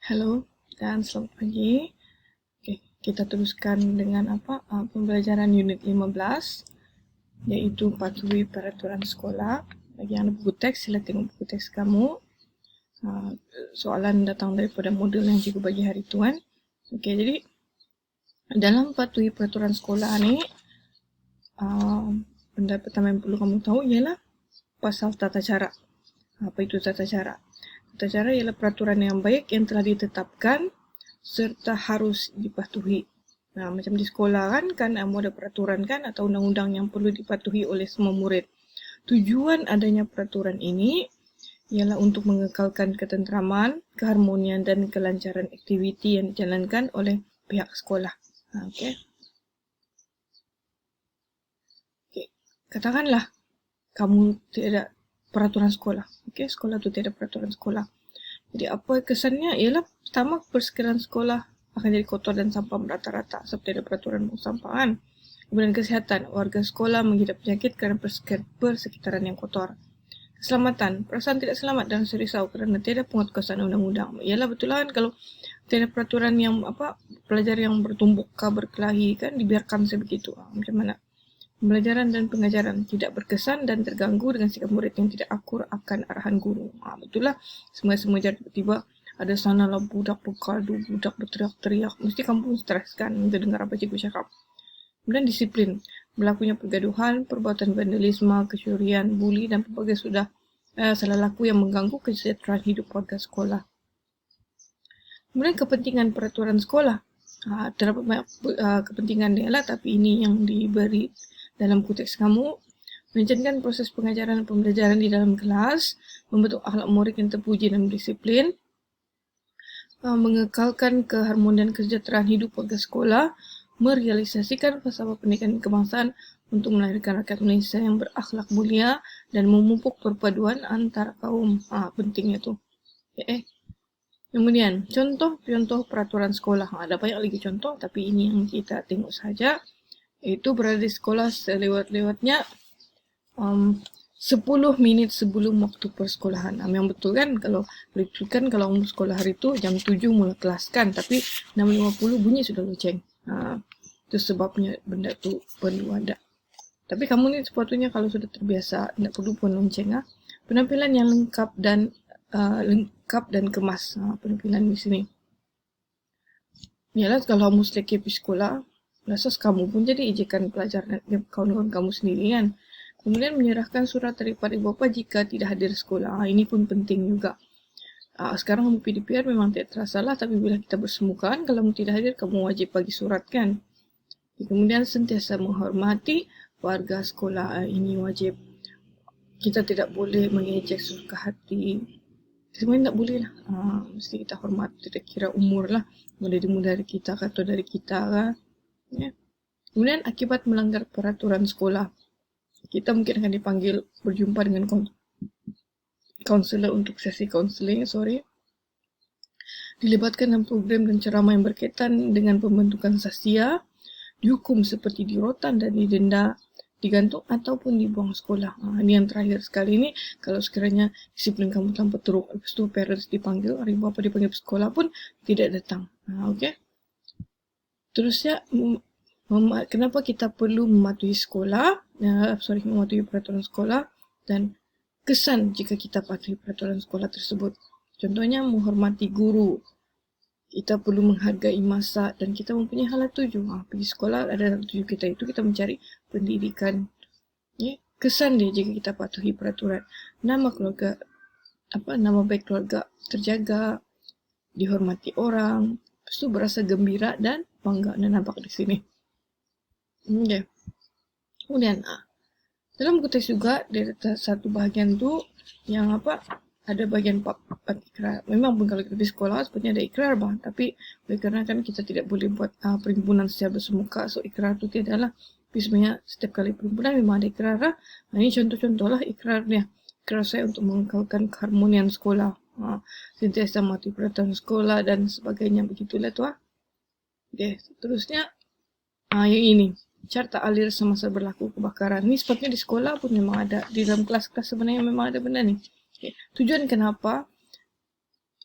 Halo dan selamat pagi. Oke, kita teruskan dengan pembelajaran unit 15 iaitu patuhi peraturan sekolah. Bagi yang ada buku teks, sila tengok buku teks kamu. Soalan datang daripada modul yang cikgu bagi hari itu kan. Okey, jadi dalam patuhi peraturan sekolah ni, benda pertama yang perlu kamu tahu ialah pasal tata cara. Apa itu tata cara? Tata cara ialah peraturan yang baik yang telah ditetapkan serta harus dipatuhi. Nah, macam di sekolah kan ada peraturan kan atau undang-undang yang perlu dipatuhi oleh semua murid. Tujuan adanya peraturan ini ialah untuk mengekalkan ketenteraman, keharmonian dan kelancaran aktiviti yang dijalankan oleh pihak sekolah. Okey. Katakanlah kamu tiada peraturan sekolah. Okey, sekolah tu tiada peraturan sekolah. Jadi apa kesannya ialah pertama persekitaran sekolah akan jadi kotor dan sampah merata-rata sebab tiada peraturan buang sampah kan. Kemudian kesihatan, warga sekolah menghidap penyakit kerana persekitaran yang kotor. Keselamatan, perasaan tidak selamat dan risau kerana tiada penguatkuasaan undang-undang. Ialah betul kan kalau tiada peraturan yang pelajar yang bertumbuk berkelahi kan dibiarkan sebegitu. Macam mana? Pembelajaran dan pengajaran tidak berkesan dan terganggu dengan sikap murid yang tidak akur akan arahan guru. Betul lah. Semua tiba-tiba ada sanalah budak bergaduh, budak berteriak-teriak. Mesti kamu pun stres kan untuk dengar apa cikgu cakap. Kemudian disiplin. Berlakunya pergaduhan, perbuatan vandalisme, kecurian, buli dan pelbagai salah laku yang mengganggu kesejahteraan hidup warga sekolah. Kemudian kepentingan peraturan sekolah. Terdapat banyak kepentingan dia lah, tapi ini yang diberi dalam konteks kamu. Menjalankan proses pengajaran dan pembelajaran di dalam kelas, membentuk akhlak murid yang terpuji dan berdisiplin, mengekalkan keharmonian kesejahteraan hidup warga sekolah, merealisasikan falsafah pendidikan kebangsaan untuk melahirkan rakyat Malaysia yang berakhlak mulia dan memupuk perpaduan antara kaum. Pentingnya tu. Kemudian, contoh peraturan sekolah. Ada banyak lagi contoh, tapi ini yang kita tengok saja. Iaitu berada di sekolah selewat-lewatnya 10 minit sebelum waktu persekolahan. Memang betul kan kalau sekolah hari itu jam 7 mula kelas kan, tapi 6.50 bunyi sudah loceng. Itu sebabnya benda tu perlu ada. Tapi kamu ni sepatutnya kalau sudah terbiasa, tidak perlu pun lonceng. Penampilan yang lengkap dan kemas. Penampilan di sini. Yalah kalau kamu selekeh pergi sekolah, rasa kamu pun jadi ejekan pelajar kawan-kawan kamu sendiri kan. Kemudian menyerahkan surat daripada ibu bapa jika tidak hadir sekolah. Ini pun penting juga. Sekarang kamu PDPR memang tidak terasa lah, tapi bila kita bersemuka kan, kalau kamu tidak hadir, kamu wajib bagi surat kan. Kemudian sentiasa menghormati warga sekolah. Ini wajib. Kita tidak boleh mengejek sesuka hati. Semuanya tak boleh lah. Mesti kita hormat. Tidak kira umur lah. Muda dari kita atau dari kita kan. Ya. Kemudian akibat melanggar peraturan sekolah. Kita mungkin akan dipanggil berjumpa dengan kaunselor untuk sesi kaunseling. Dilibatkan dalam program dan ceramah yang berkaitan dengan pembentukan sastia, dihukum seperti dirotan dan didenda, digantung ataupun dibuang sekolah. Ini yang terakhir sekali ni. Kalau sekiranya disiplin kamu tanpa teruk, lepas tu parents dipanggil, hari bapa dipanggil sekolah pun tidak datang. Okey. Terusnya, kenapa kita perlu mematuhi mematuhi peraturan sekolah dan kesan jika kita patuhi peraturan sekolah tersebut. Contohnya menghormati guru. Kita perlu menghargai masa dan kita mempunyai hala tuju. Pergi sekolah ada tuju kita itu kita mencari pendidikan. Kesan dia jika kita patuhi peraturan. Nama baik keluarga terjaga, dihormati orang, lepas tu berasa gembira dan bangga dan nampak di sini. Kemudian dalam konteks juga dia ada satu bahagian tu yang ada bahagian ikrar. Memang pun kalau kita pergi sekolah sebenarnya ada ikrar tapi oleh kerana kan kita tidak boleh buat perhimpunan secara bersemuka, so ikrar tu tiada lah. Tapi sebenarnya setiap kali perhimpunan memang ada ikrar lah. Ini contoh-contoh lah ikrarnya. Ikrar saya untuk mengekalkan keharmonian sekolah, sentiasa mematuhi peraturan sekolah dan sebagainya, begitulah tu. Terusnya yang ini, carta alir semasa berlaku kebakaran. Ni sepatutnya di sekolah pun memang ada. Di dalam kelas-kelas sebenarnya memang ada benda ni. Tujuan kenapa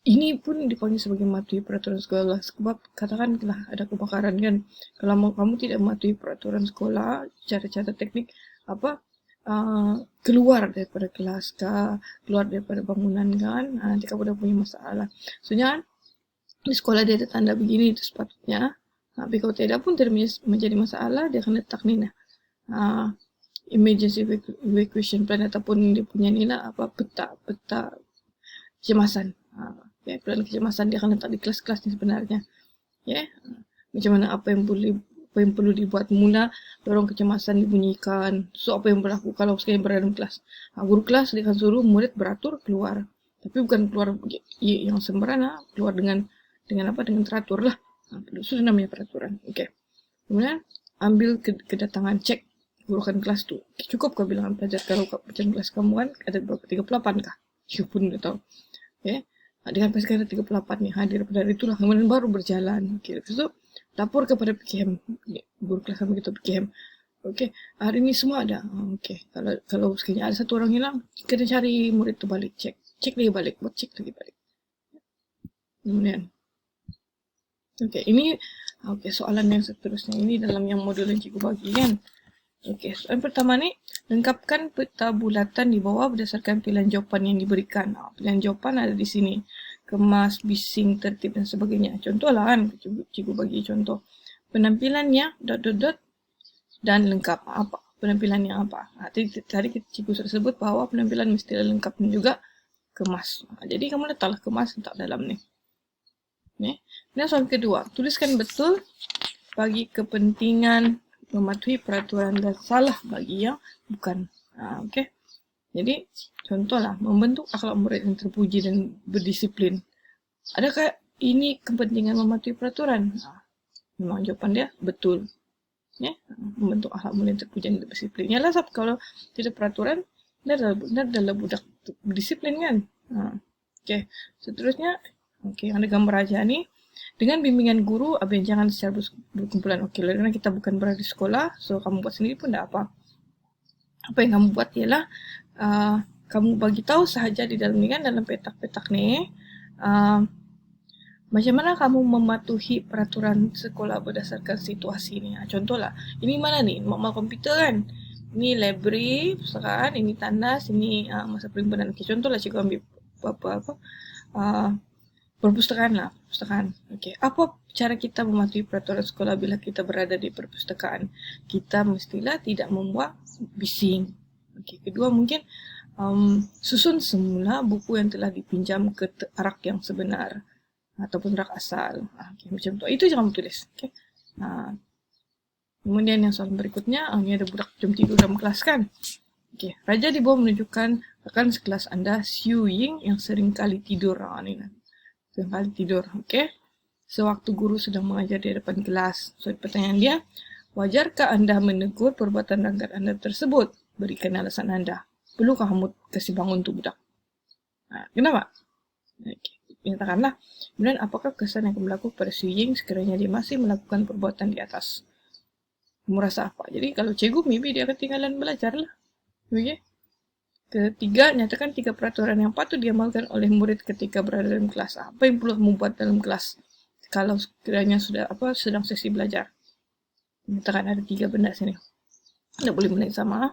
Ini pun dipanggil sebagai mematuhi peraturan sekolah. Sebab katakanlah ada kebakaran kan. Kalau kamu tidak mematuhi peraturan sekolah, cara-cara teknik keluar daripada kelas kah, keluar daripada bangunan kan, nanti kamu dah punya masalah. Soalnya di sekolah dia ada tanda begini itu sepatutnya. Tapi kalau tidak pun tidak menjadi masalah, dia akan letak ni nah. Emergency evacuation plan ataupun dia punya ni lah peta kecemasan. Plan kecemasan dia akan letak di kelas-kelas ni sebenarnya. Macam mana apa yang perlu dibuat mula dorong kecemasan dibunyikan. So apa yang berlaku kalau sekali berada dalam kelas. Guru kelas dia akan suruh murid beratur keluar. Tapi bukan keluar yang sembarangan, keluar dengan teratur lah. Sudah namanya peraturan. Okey. Kemudian ambil kedatangan, cek gurukan kelas tu. Cukup kau bilang pelajar kalau macam kelas kamu kan ada berapa 38 kah? You pun dah tahu. Dengan pasukan ada 38 yang hadir pada hari itulah kemudian baru berjalan. Okey, so lapor kepada PKM, guru kelas kamu kita PKM. Okey, hari ini semua ada. Okey, kalau sekiranya ada satu orang hilang, kena cari murid tu balik, cek lagi balik, cek lagi balik. Kemudian ini soalan yang seterusnya ini dalam yang modul yang cikgu bagi kan. Okey, soalan pertama ni, lengkapkan peta bulatan di bawah berdasarkan pilihan jawapan yang diberikan. Pilihan jawapan ada di sini. Kemas, bising, tertib dan sebagainya. Contohlah kan, cikgu bagi contoh. Penampilannya, ... dan lengkap. Apa? Penampilannya apa? Tadi cikgu sudah sebut bahawa penampilan mestilah lengkap dan juga kemas. Jadi kamu letaklah kemas letak dalam ni. Dan soalan kedua, tuliskan betul bagi kepentingan mematuhi peraturan dan salah bagi yang bukan. Okey. Jadi, contohlah membentuk akhlak murid yang terpuji dan berdisiplin. Adakah ini kepentingan mematuhi peraturan? Memang jawapan dia betul. Membentuk akhlak murid yang terpuji dan berdisiplin. Yalah sebab kalau tidak peraturan, dia adalah budak berdisiplin kan. Okey. Seterusnya, ada gambar aja ni. Dengan bimbingan guru, jangan secara berkumpulan. Okey, kerana kita bukan berada di sekolah, so kamu buat sendiri pun tak apa. Apa yang kamu buat ialah kamu bagi tahu sahaja di dalam ni kan, dalam petak-petak ni, macam mana kamu mematuhi peraturan sekolah berdasarkan situasi ni. Contohlah, ini mana ni? Makmal komputer kan? Ini library, pustakaan, ini tandas, ini masa perhimpunan. Okey, contohlah cikgu ambil perpustakaan lah, perpustakaan. Okey, apa cara kita mematuhi peraturan sekolah bila kita berada di perpustakaan? Kita mestilah tidak membuat bising. Okey, kedua mungkin susun semula buku yang telah dipinjam ke rak yang sebenar ataupun rak asal. Okey, macam tu. Itu jangan tulis. Okey. Kemudian yang soalan berikutnya, ini ada budak jam tidur dalam kelas kan? Okey, Raja di bawah menunjukkan rekan sekelas anda, Siu Ying yang sering kali tidur. Ni kan. Sekali tidur, okey. Sewaktu guru sedang mengajar di depan kelas. So, pertanyaan dia, wajarkah anda menegur perbuatan rangkap anda tersebut? Berikan alasan anda. Perlukah kamu kasih bangun tu budak? Kenapa? Okey, nyatakanlah. Kemudian, apakah kesan yang berlaku pada Su Ying sekiranya dia masih melakukan perbuatan di atas? Kamu rasa apa? Jadi, kalau cikgu, maybe dia ketinggalan belajar lah. Okey. Ketiga, nyatakan 3 peraturan yang patut diamalkan oleh murid ketika berada dalam kelas. Apa yang perlu membuat dalam kelas kalau sekiranya sedang sesi belajar? Nyatakan ada 3 benda sini. Tak boleh benda yang sama.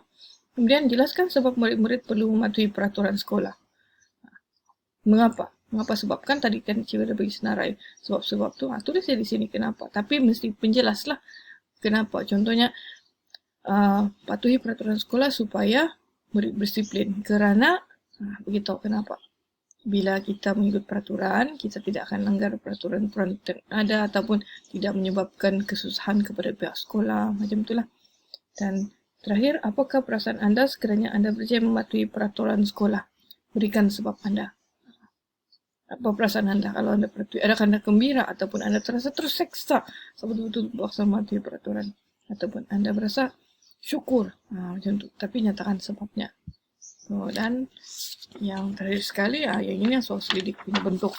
Kemudian jelaskan sebab murid-murid perlu mematuhi peraturan sekolah. Mengapa? Sebabkan tadi kan cikgu dah bagi senarai sebab-sebab tu. Tulis di sini kenapa. Tapi mesti penjelaslah kenapa. Contohnya, patuhi peraturan sekolah supaya murid berdisiplin. Kerana, beritahu kenapa. Bila kita mengikut peraturan, kita tidak akan langgar peraturan yang ada ataupun tidak menyebabkan kesusahan kepada pihak sekolah. Macam itulah. Dan terakhir, apakah perasaan anda sekiranya anda berjaya mematuhi peraturan sekolah? Berikan sebab anda. Apa perasaan anda kalau anda patuhi? Adakah anda gembira ataupun anda terasa terseksa sebab betul-betul berlaksana mematuhi peraturan? Ataupun anda berasa syukur, macam tu. Tapi nyatakan sebabnya. Dan yang terakhir sekali, yang ini yang soal selidik punya bentuk.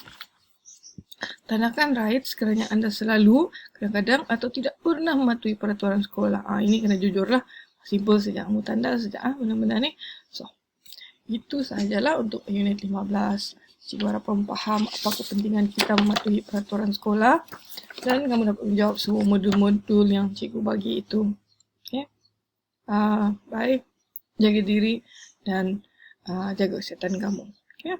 Tandakan right sekiranya anda selalu, kadang-kadang atau tidak pernah mematuhi peraturan sekolah. Ini kena jujurlah. Simple saja. Kamu tanda saja benda-benda ni. So, itu sahajalah untuk unit 15. Cikgu harap kamu faham apa kepentingan kita mematuhi peraturan sekolah dan kamu dapat menjawab semua modul-modul yang cikgu bagi itu. Okay? Baik, jaga diri dan jaga kesihatan kamu. Okay?